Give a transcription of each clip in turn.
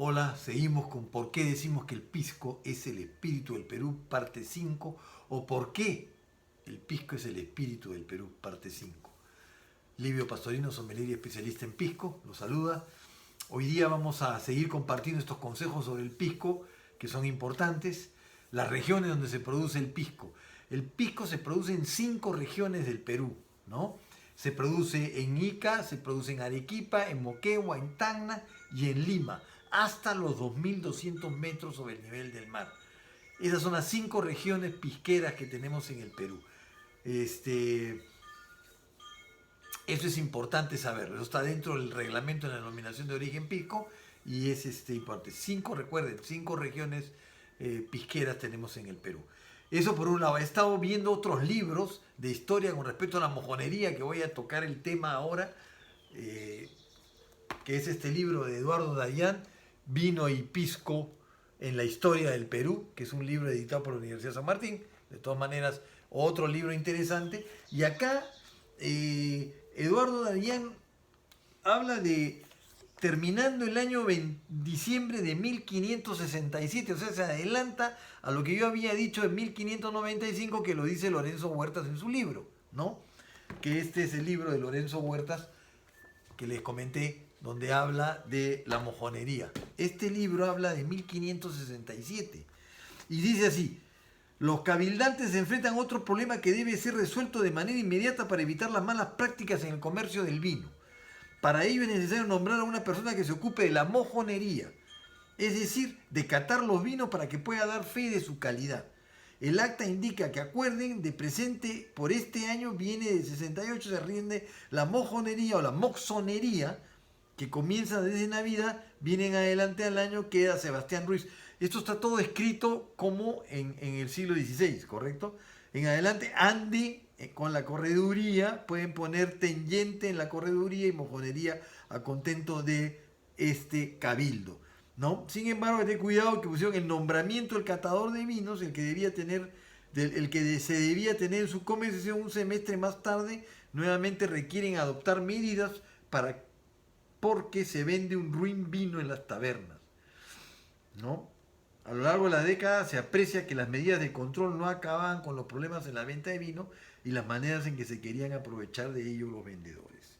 Hola, seguimos con por qué decimos que el pisco es el espíritu del Perú, parte 5, o por qué el pisco es el espíritu del Perú, parte 5. Livio Pastorino, sommelier y especialista en pisco, los saluda. Hoy día vamos a seguir compartiendo estos consejos sobre el pisco que son importantes. Las regiones donde se produce el pisco. El pisco se produce en 5 regiones del Perú, ¿no? Se produce en Ica, se produce en Arequipa, en Moquegua, en Tacna y en Lima, hasta los 2.200 metros sobre el nivel del mar. Esas son las 5 regiones pisqueras que tenemos en el Perú. Eso es importante saberlo. Eso está dentro del reglamento de la denominación de origen pisco y es importante. Recuerden, 5 regiones pisqueras tenemos en el Perú. Eso por un lado. He estado viendo otros libros de historia con respecto a la mojonería, que voy a tocar el tema ahora, que es este libro de Eduardo Dayan, Vino y Pisco en la historia del Perú, que es un libro editado por la Universidad de San Martín. De todas maneras, otro libro interesante. Y acá Eduardo Dayan habla de terminando el año diciembre de 1567, o sea, se adelanta a lo que yo había dicho en 1595, que lo dice Lorenzo Huertas en su libro, ¿no? Que este es el libro de Lorenzo Huertas que les comenté, donde habla de la mojonería. Este libro habla de 1567 y dice así: los cabildantes se enfrentan a otro problema que debe ser resuelto de manera inmediata para evitar las malas prácticas en el comercio del vino. Para ello es necesario nombrar a una persona que se ocupe de la mojonería, es decir, de catar los vinos para que pueda dar fe de su calidad. El acta indica que acuerden de presente por este año, viene de 68, se rinde la mojonería o la moxonería, que comienza desde Navidad, vienen adelante al año, queda Sebastián Ruiz. Esto está todo escrito como en el siglo XVI, ¿correcto? En adelante, ande con la correduría, pueden poner tenyente en la correduría y mojonería a contento de este cabildo, ¿no? Sin embargo, ten cuidado que pusieron el nombramiento del catador de vinos, el que debía tener, se debía tener en su conversación un semestre más tarde, nuevamente requieren adoptar medidas porque se vende un ruin vino en las tabernas, ¿no? A lo largo de la década se aprecia que las medidas de control no acababan con los problemas en la venta de vino y las maneras en que se querían aprovechar de ello los vendedores.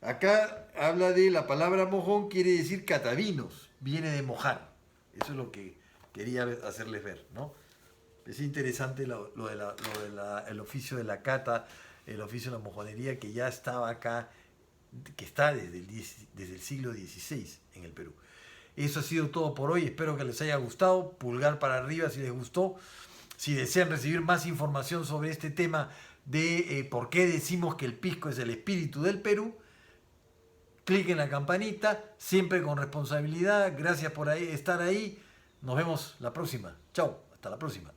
Acá habla de la palabra mojón, quiere decir catavinos, viene de mojar. Eso es lo que quería hacerles ver, ¿no? Es interesante el oficio de la cata, el oficio de la mojonería, que ya estaba acá, que está desde el siglo XVI en el Perú. Eso ha sido todo por hoy, espero que les haya gustado, pulgar para arriba si les gustó. Si desean recibir más información sobre este tema de por qué decimos que el pisco es el espíritu del Perú, clic en la campanita, siempre con responsabilidad. Gracias por estar ahí, nos vemos la próxima. Chao, hasta la próxima.